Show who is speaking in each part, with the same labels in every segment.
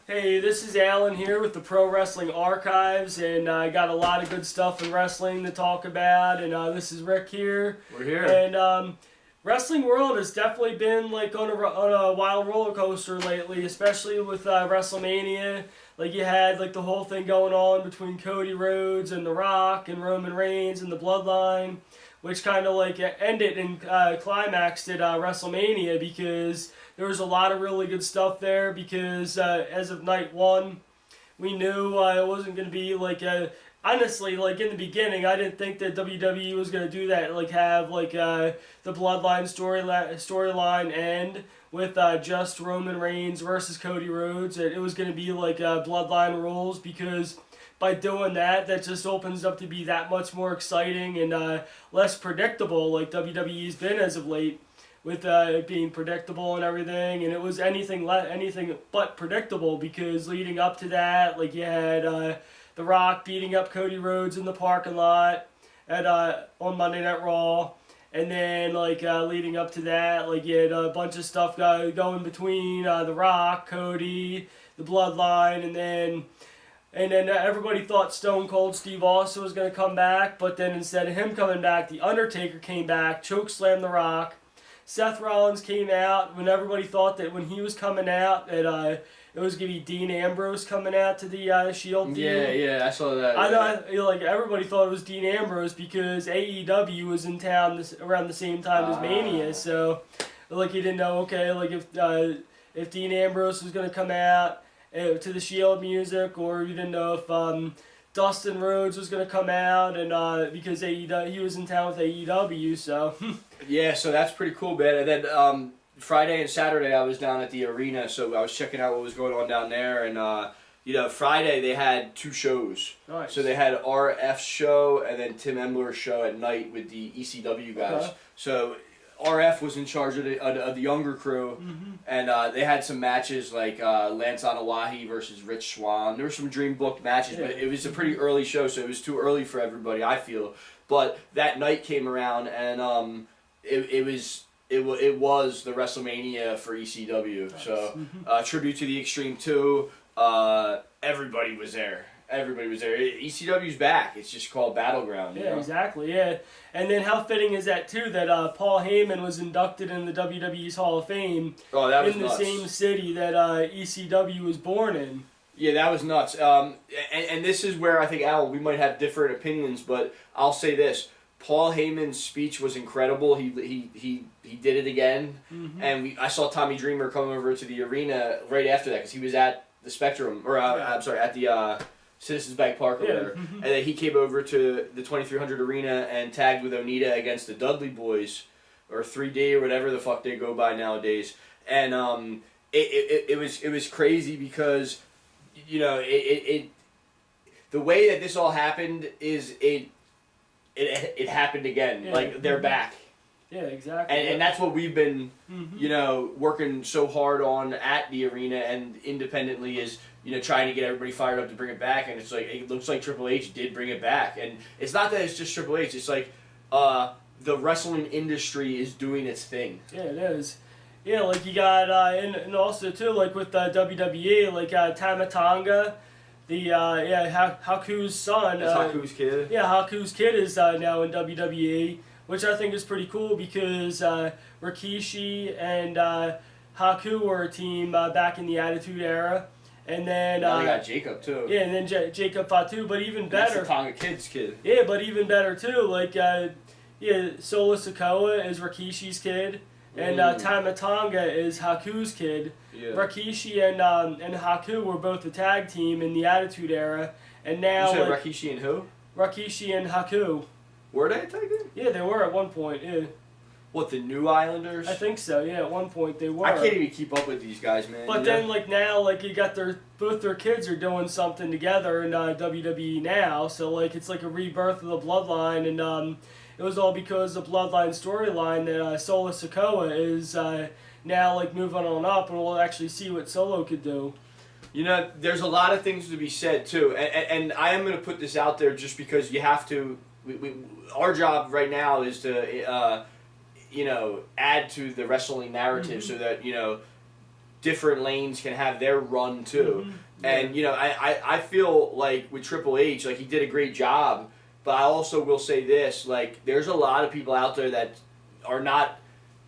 Speaker 1: Hey, this is Alan here with the Pro Wrestling Archives, and I got a lot of good stuff in wrestling to talk about. And this is Rick here.
Speaker 2: We're here.
Speaker 1: And wrestling world has definitely been like on a wild roller coaster lately, especially with Wrestlemania. Like you had like the whole thing going on between Cody Rhodes and The Rock and Roman Reigns and the Bloodline, which kind of like ended and climaxed at WrestleMania because there was a lot of really good stuff there because as of night one, we knew it wasn't going to be like honestly, like in the beginning, I didn't think that WWE was going to do that, like have like the Bloodline storyline end with just Roman Reigns versus Cody Rhodes. It was going to be like Bloodline rules because by doing that, that just opens up to be that much more exciting and less predictable like WWE's been as of late with it being predictable and everything. And it was anything but predictable because leading up to that, like you had The Rock beating up Cody Rhodes in the parking lot at on Monday Night Raw. And then, like, leading up to that, like, you had a bunch of stuff going between The Rock, Cody, the Bloodline, and then everybody thought Stone Cold Steve Austin was going to come back, but then instead of him coming back, The Undertaker came back, chokeslammed The Rock. Seth Rollins came out when everybody thought that when he was coming out that it was going to be Dean Ambrose coming out to the Shield team.
Speaker 2: Yeah, I saw that.
Speaker 1: I know, like everybody thought it was Dean Ambrose because AEW was in town around the same time as Mania, so like you didn't know. Okay, like if Dean Ambrose was going to come out to the Shield music, or you didn't know if Dustin Rhodes was going to come out, and because AEW, he was in town with AEW, so.
Speaker 2: Yeah, so that's pretty cool, man. And then Friday and Saturday I was down at the arena, so I was checking out what was going on down there, and Friday they had two shows.
Speaker 1: Nice.
Speaker 2: So they had RF's show and then Tim Embler's show at night with the ECW guys.
Speaker 1: Okay.
Speaker 2: So RF was in charge of the younger crew, and they had some matches like Lance Anawahi versus Rich Swann. There were some dream booked matches, but it was a pretty early show, so it was too early for everybody, I feel. But that night came around, and it was the WrestleMania for ECW. Nice. So tribute to the Extreme 2. Everybody was there. ECW's back. It's just called Battleground.
Speaker 1: Yeah, exactly. Yeah, and then how fitting is that too that Paul Heyman was inducted in the WWE's Hall of Fame in the same city that ECW was born in.
Speaker 2: Yeah, that was nuts. And this is where I think, Al, we might have different opinions, but I'll say this. Paul Heyman's speech was incredible. He did it again. And I saw Tommy Dreamer come over to the arena right after that because he was at the Spectrum, or I'm sorry, at the Citizens Bank Park over there. And then he came over to the 2300 arena and tagged with Onita against the Dudley Boys, or 3D, or whatever the fuck they go by nowadays. And it was crazy because, the way that this all happened is it happened again. Yeah. Like, they're back.
Speaker 1: Yeah, exactly.
Speaker 2: And that's what we've been, working so hard on at the arena and independently is, trying to get everybody fired up to bring it back. And it's like, it looks like Triple H did bring it back. And it's not that it's just Triple H. It's like the wrestling industry is doing its thing.
Speaker 1: Yeah, it is. Yeah, like you got, and also too, like with WWE, like Tama Tonga, Haku's son.
Speaker 2: That's Haku's kid.
Speaker 1: Yeah, Haku's kid is now in WWE, which I think is pretty cool because Rikishi and Haku were a team back in the Attitude Era. And then
Speaker 2: now they got Jacob too.
Speaker 1: Yeah, and then Jacob Fatu, but even better.
Speaker 2: That's the Tonga kid's kid.
Speaker 1: Yeah, but even better too, like Solo Sikoa is Rikishi's kid. And Tama Tonga is Haku's kid. Yeah. Rikishi and Haku were both a tag team in the Attitude Era, and now.
Speaker 2: You said Rikishi and who?
Speaker 1: Rikishi and Haku.
Speaker 2: Were they a tag team?
Speaker 1: Yeah, they were at one point. Yeah.
Speaker 2: What, the New Islanders?
Speaker 1: I think so. Yeah, at one point they were.
Speaker 2: I can't even keep up with these guys, man.
Speaker 1: But then, like now, like you got both their kids are doing something together in WWE now. So like it's like a rebirth of the Bloodline, and it was all because the Bloodline storyline that Solo Sikoa is now like moving on up, and we'll actually see what Solo could do.
Speaker 2: There's a lot of things to be said too, and I am going to put this out there just because you have to. Our job right now is to add to the wrestling narrative so that different lanes can have their run too.
Speaker 1: Mm-hmm.
Speaker 2: And you know, I feel like with Triple H, like he did a great job. But I also will say this, like there's a lot of people out there that are not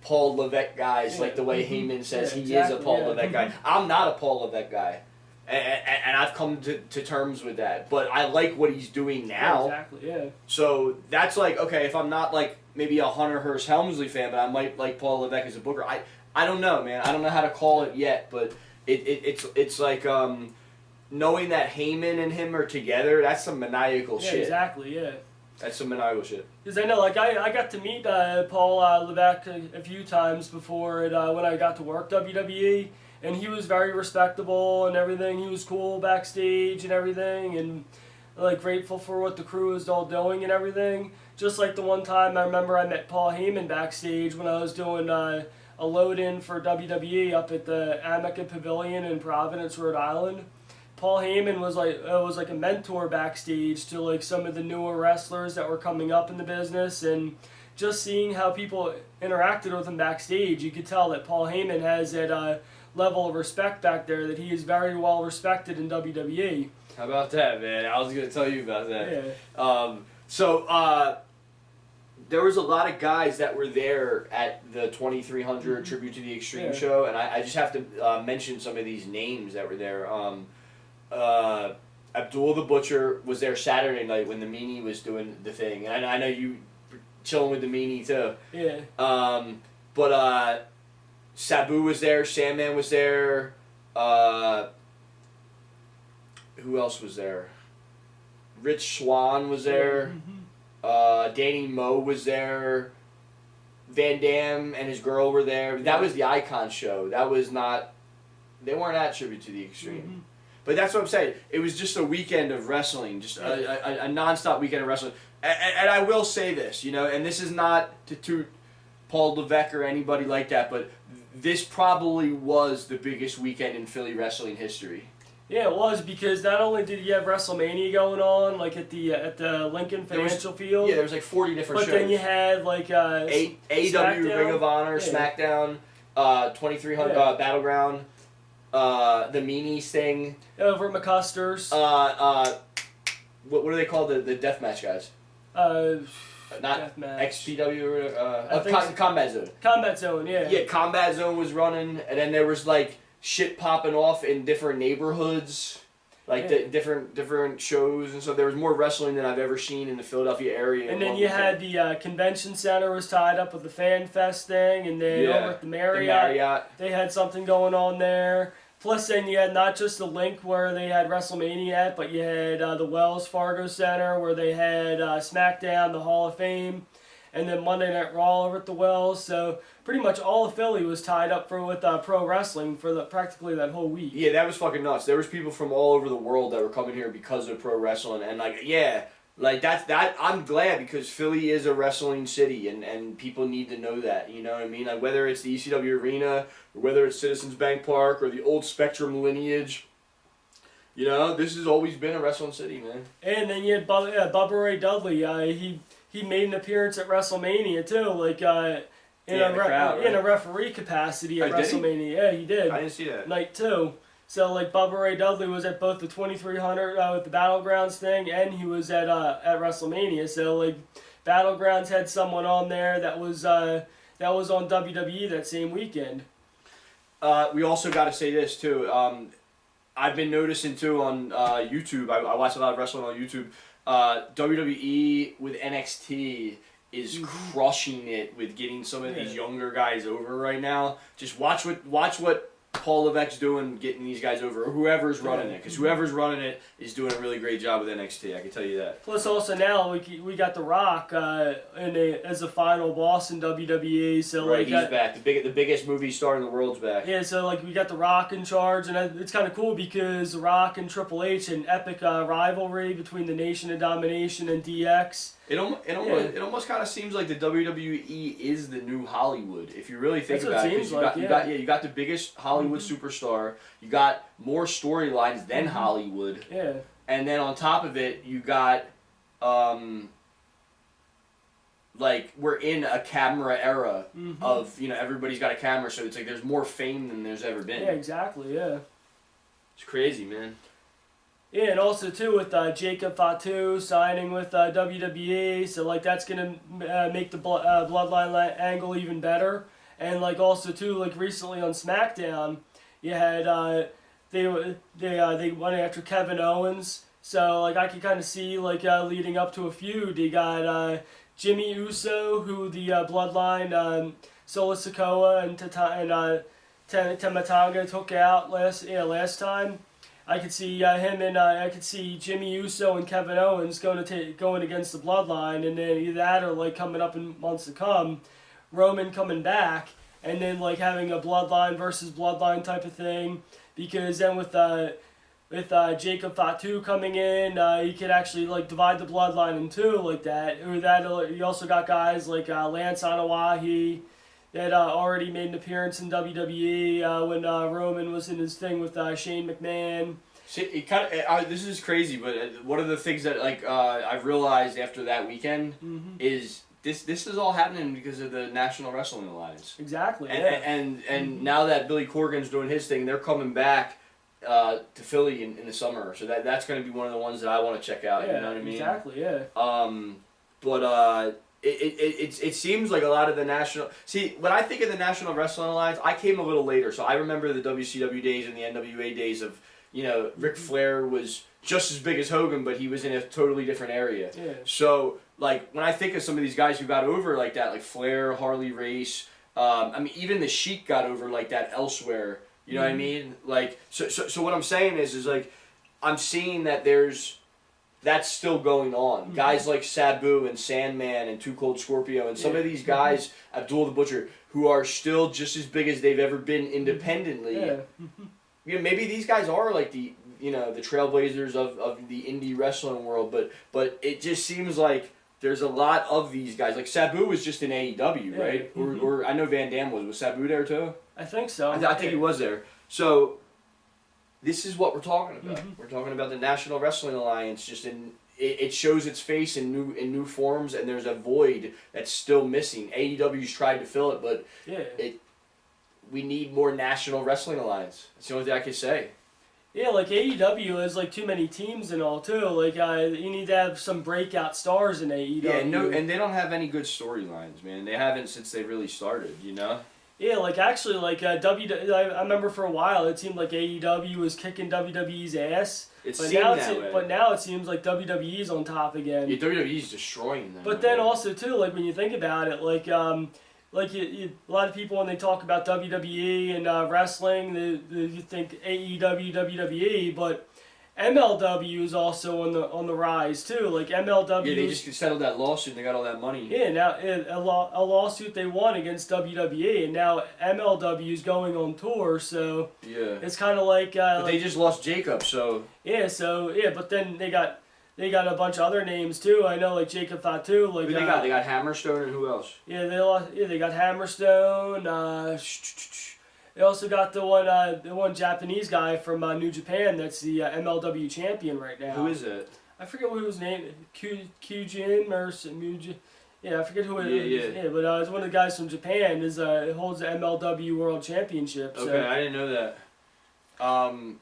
Speaker 2: Paul Levesque guys, like the way Heyman says he is a Paul Levesque guy. I'm not a Paul Levesque guy. And I've come to terms with that. But I like what he's doing now.
Speaker 1: Exactly, yeah.
Speaker 2: So that's like, okay, if I'm not like maybe a Hunter Hearst Helmsley fan, but I might like Paul Levesque as a booker. I don't know, man. I don't know how to call it yet, but it's like knowing that Heyman and him are together, that's some maniacal shit.
Speaker 1: Exactly, yeah.
Speaker 2: That's some maniacal shit.
Speaker 1: Because I know, like, I got to meet Paul Levesque a few times before when I got to work WWE. And he was very respectable and everything. He was cool backstage and everything, and like grateful for what the crew was all doing and everything. Just like the one time I remember I met Paul Heyman backstage when I was doing a load-in for WWE up at the Amica Pavilion in Providence, Rhode Island. Paul Heyman was like a mentor backstage to like some of the newer wrestlers that were coming up in the business, and just seeing how people interacted with him backstage, you could tell that Paul Heyman has that level of respect back there, that he is very well respected in WWE.
Speaker 2: How about that, man? I was going to tell you about that.
Speaker 1: Yeah.
Speaker 2: So there was a lot of guys that were there at the 2300 Tribute to the Extreme show, and I just have to mention some of these names that were there. Abdul the Butcher was there Saturday night when the Meanie was doing the thing, and I know you were chilling with the Meanie too.
Speaker 1: Yeah.
Speaker 2: But Sabu was there, Sandman was there, who else was there? Rich Swann was there, Danny Moe was there, Van Dam and his girl were there. That was the Icon show. That was not, they weren't at Tribute to the Extreme. But that's what I'm saying. It was just a weekend of wrestling, just a non-stop weekend of wrestling. And I will say this, you know, and this is not to toot Paul Levesque or anybody like that, but this probably was the biggest weekend in Philly wrestling history.
Speaker 1: Yeah, it was, because not only did you have WrestleMania going on, like at the Lincoln Financial Field.
Speaker 2: Yeah, there was like 40 different shows.
Speaker 1: But then you had like
Speaker 2: AEW, Ring of Honor, SmackDown, 2300 Battleground, the Meanies thing.
Speaker 1: Over at McCuster's.
Speaker 2: What do they call the deathmatch guys? Not XPW or Combat Zone.
Speaker 1: Combat Zone, yeah.
Speaker 2: Yeah, Combat Zone was running, and then there was like shit popping off in different neighborhoods, like the different shows, and so there was more wrestling than I've ever seen in the Philadelphia area.
Speaker 1: And then you had the convention center was tied up with the Fan Fest thing, and then over at the Marriott, they had something going on there. Plus, then you had not just the Link where they had WrestleMania at, but you had the Wells Fargo Center where they had SmackDown, the Hall of Fame, and then Monday Night Raw over at the Wells. So pretty much all of Philly was tied up with pro wrestling for practically that whole week.
Speaker 2: Yeah, that was fucking nuts. There was people from all over the world that were coming here because of pro wrestling, and like that. I'm glad, because Philly is a wrestling city, and people need to know that. You know what I mean? Like whether it's the ECW Arena, or whether it's Citizens Bank Park, or the old Spectrum lineage. You know, this has always been a wrestling city, man.
Speaker 1: And then you had Bubba Ray Dudley. He made an appearance at WrestleMania too, like in a referee capacity at WrestleMania. Yeah, he did.
Speaker 2: I didn't see that.
Speaker 1: Night 2. So like Bubba Ray Dudley was at both the 2300 with the Battlegrounds thing, and he was at WrestleMania. So like Battlegrounds had someone on there that was on WWE that same weekend.
Speaker 2: We also got to say this too. I've been noticing too on YouTube. I watch a lot of wrestling on YouTube. WWE with NXT is crushing it with getting some of these younger guys over right now. Just watch what Paul Levesque's doing, getting these guys over, or whoever's running it, because whoever's running it is doing a really great job with NXT. I can tell you that.
Speaker 1: Plus, also now we got The Rock as the final boss in WWE. So
Speaker 2: right, he's back. The biggest movie star in the world's back.
Speaker 1: Yeah, so like we got The Rock in charge, and it's kind of cool because The Rock and Triple H, an epic rivalry between the Nation of Domination and DX.
Speaker 2: It almost kind of seems like the WWE is the new Hollywood, if you really think about it. You got the biggest Hollywood superstar. You got more storylines than Hollywood.
Speaker 1: Yeah.
Speaker 2: And then on top of it, you got like we're in a camera era of everybody's got a camera, so it's like there's more fame than there's ever been.
Speaker 1: Yeah, exactly. Yeah.
Speaker 2: It's crazy, man.
Speaker 1: Yeah, and also too with Jacob Fatu signing with WWE, so like that's gonna make the bloodline angle even better. And like also too, like recently on SmackDown, you had they went after Kevin Owens. So like I could kind of see like leading up to a feud. You got Jimmy Uso, who the bloodline Solo Sikoa and Tamatanga took out last time. I could see him and I could see Jimmy Uso and Kevin Owens going against the Bloodline, and then either that or like coming up in months to come, Roman coming back, and then like having a Bloodline versus Bloodline type of thing. Because then with Jacob Fatu coming in, you could actually like divide the Bloodline in two like that. Or that you also got guys like Lance Anawahi that already made an appearance in WWE when Roman was in his thing with Shane McMahon.
Speaker 2: See, it kind of this is crazy, but one of the things that like I've realized after that weekend is this is all happening because of the National Wrestling Alliance.
Speaker 1: Exactly.
Speaker 2: And now that Billy Corgan's doing his thing, they're coming back to Philly in the summer, so that's going to be one of the ones that I want to check out.
Speaker 1: Yeah,
Speaker 2: you know what I mean?
Speaker 1: Exactly. Yeah.
Speaker 2: But it seems like a lot of the national... See, when I think of the National Wrestling Alliance, I came a little later, so I remember the WCW days and the NWA days of, Ric Flair was just as big as Hogan, but he was in a totally different area.
Speaker 1: Yeah.
Speaker 2: So, like, when I think of some of these guys who got over like that, like Flair, Harley Race, even the Sheik got over like that elsewhere, you know what I mean? Like, so what I'm saying is like, I'm seeing that that's still going on. Guys like Sabu and Sandman and Too Cold Scorpio and some of these guys, Abdul the Butcher, who are still just as big as they've ever been independently.
Speaker 1: Yeah.
Speaker 2: Maybe these guys are like the trailblazers of the indie wrestling world, but it just seems like there's a lot of these guys. Like Sabu was just in AEW, right? Or I know Van Dam was Sabu there too?
Speaker 1: I think so.
Speaker 2: I think he was there. So this is what we're talking about. We're talking about the National Wrestling Alliance. It shows its face in new forms, and there's a void that's still missing. AEW's tried to fill it, but we need more National Wrestling Alliance. That's the only thing I can say.
Speaker 1: Yeah, like AEW has like too many teams and all too. Like you need to have some breakout stars in AEW.
Speaker 2: Yeah, and they don't have any good storylines, man. They haven't since they really started.
Speaker 1: Yeah, like actually, like I remember for a while it seemed like AEW was kicking WWE's ass. But now it seems like WWE's on top again.
Speaker 2: Yeah, WWE's destroying them.
Speaker 1: But then also too, like when you think about it, like a lot of people when they talk about WWE and wrestling, they think AEW, WWE, but MLW is also on the rise too. Like MLW.
Speaker 2: Yeah, they just settled that lawsuit and they got all that money.
Speaker 1: Yeah, now a lawsuit they won against WWE, and now MLW is going on tour. So it's kind of like.
Speaker 2: But they just lost Jacob, so.
Speaker 1: Yeah, but then they got a bunch of other names too. I know like Jacob Fatu. Like
Speaker 2: who they got? They got Hammerstone and who else?
Speaker 1: Yeah, they got Hammerstone. They also got the one Japanese guy from New Japan that's the MLW champion right now.
Speaker 2: Who is it?
Speaker 1: I forget what his name is. Kyujin or Mujin. Yeah, I forget who it is. Yeah, but it's one of the guys from Japan. Holds the MLW World Championship. So.
Speaker 2: Okay, I didn't know that.
Speaker 1: And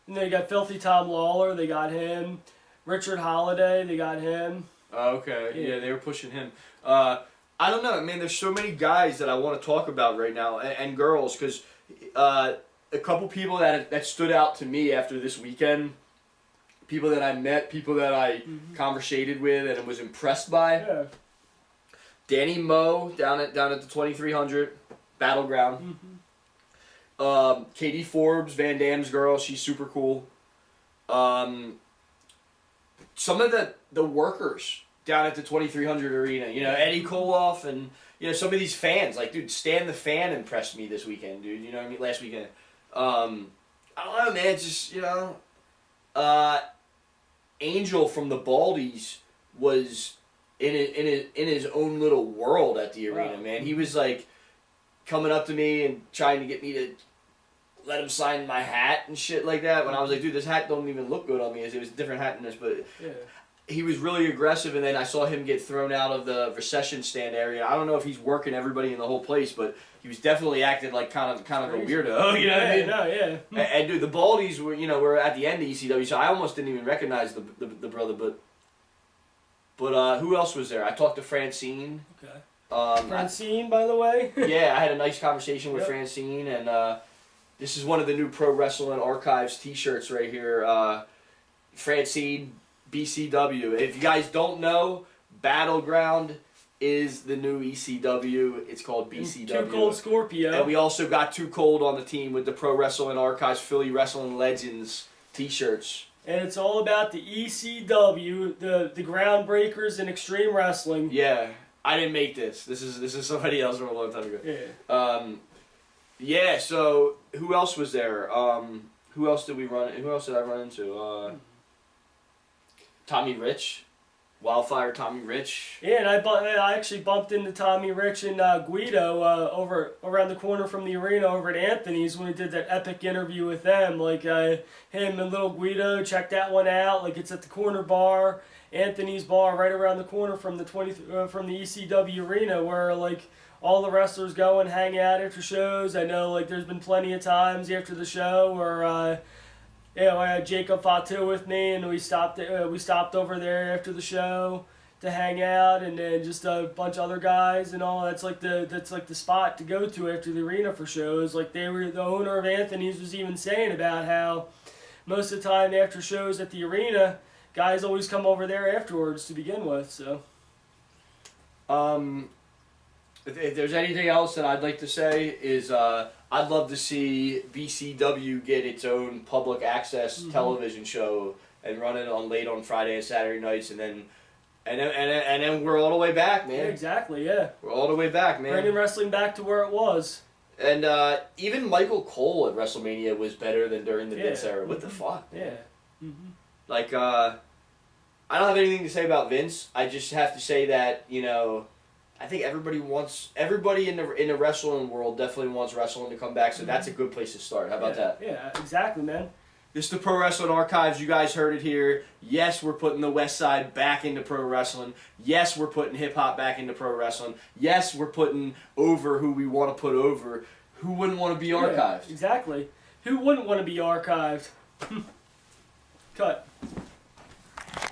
Speaker 1: they got Filthy Tom Lawler. They got him. Richard Holiday. They got him.
Speaker 2: Okay, yeah, they were pushing him. I don't know, man. There's so many guys that I want to talk about right now, and girls, because a couple people that stood out to me after this weekend, people that I met, people that I conversated with, and was impressed by.
Speaker 1: Yeah.
Speaker 2: Danny Moe down at the 2300 Battleground. Katie Forbes, Van Dam's girl, she's super cool. Some of the workers down at the 2300 arena, Eddie Koloff and some of these fans, like, dude, Stan the Fan impressed me this weekend, dude. You know what I mean? Last weekend. I don't know, man. It's just Angel from the Baldies was in his own little world at the arena, man. He was like coming up to me and trying to get me to let him sign my hat and shit like that. When I was like, dude, this hat don't even look good on me. It was a different hat than this, but he was really aggressive, and then I saw him get thrown out of the recession stand area. I don't know if he's working everybody in the whole place, but he was definitely acting like kind of a weirdo. You know what I mean?
Speaker 1: No, yeah.
Speaker 2: And dude, the Baldies were at the end of ECW, so I almost didn't even recognize the brother. But who else was there? I talked to Francine.
Speaker 1: Okay. Francine, by the way.
Speaker 2: Yeah, I had a nice conversation with Francine, and this is one of the new Pro Wrestling Archives T-shirts right here. Francine, BCW. If you guys don't know, Battleground is the new ECW. It's called BCW.
Speaker 1: Too Cold Scorpio.
Speaker 2: And we also got Too Cold on the team with the Pro Wrestling Archives Philly Wrestling Legends T-shirts.
Speaker 1: And it's all about the ECW, the groundbreakers in extreme wrestling.
Speaker 2: Yeah, I didn't make this. This is somebody else from a long time ago.
Speaker 1: Yeah.
Speaker 2: Yeah. So who else was there? Who else did I run into? Tommy Rich, Wildfire Tommy Rich.
Speaker 1: Yeah, and I actually bumped into Tommy Rich and Guido over around the corner from the arena over at Anthony's when we did that epic interview with them. Like him and little Guido, check that one out. Like it's at the corner bar, Anthony's bar, right around the corner from the from the ECW arena, where like all the wrestlers go and hang out after shows. I know like there's been plenty of times after the show where. I had Jacob Fatu with me, and we stopped over there after the show to hang out, and then just a bunch of other guys and all. That's like the spot to go to after the arena for shows. Like the owner of Anthony's was even saying about how most of the time after shows at the arena, guys always come over there afterwards to begin with. So,
Speaker 2: if there's anything else that I'd like to say is I'd love to see BCW get its own public access television show and run it on late on Friday and Saturday nights, and then we're all the way back, man.
Speaker 1: Yeah, exactly, yeah.
Speaker 2: We're all the way back, man.
Speaker 1: Bringing wrestling back to where it was.
Speaker 2: And even Michael Cole at WrestleMania was better than during the Vince era. What the fuck?
Speaker 1: Man? Yeah.
Speaker 2: Like I don't have anything to say about Vince. I just have to say that I think everybody in the wrestling world definitely wants wrestling to come back, so that's a good place to start. How about that?
Speaker 1: Yeah, exactly, man.
Speaker 2: This is the Pro Wrestling Archives. You guys heard it here. Yes, we're putting the West Side back into pro wrestling. Yes, we're putting hip-hop back into pro wrestling. Yes, we're putting over who we want to put over. Who wouldn't want to be archived?
Speaker 1: Exactly. Who wouldn't want to be archived? Cut.